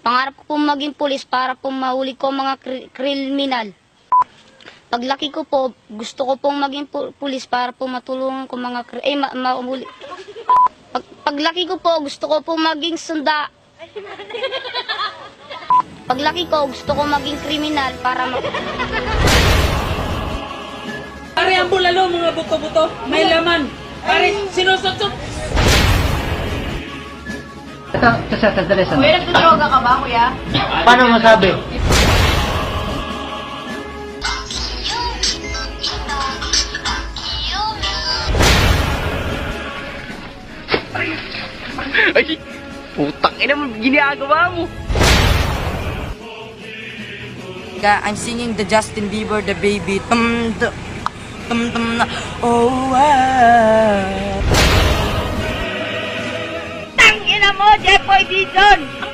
Pangarap ko pong maging pulis para po mahuli ko ang mga kriminal. Paglaki ko po, gusto ko pong maging pulis para po matulungan ko mga mahuli. Paglaki ko po, gusto ko pong maging Paglaki ko, gusto ko maging kriminal para Pare, ang bulalo, mga buto-buto, may laman. Pare, sinusutsot. Ito, sandali. Kuya, nagdodroga ka ba, kuya? Paano masabi? Ay, putang ina mo, ginagawa mo. I'm singing the Justin Bieber, the baby. Oh, wow. Tangina mo, Jepoy Dizon!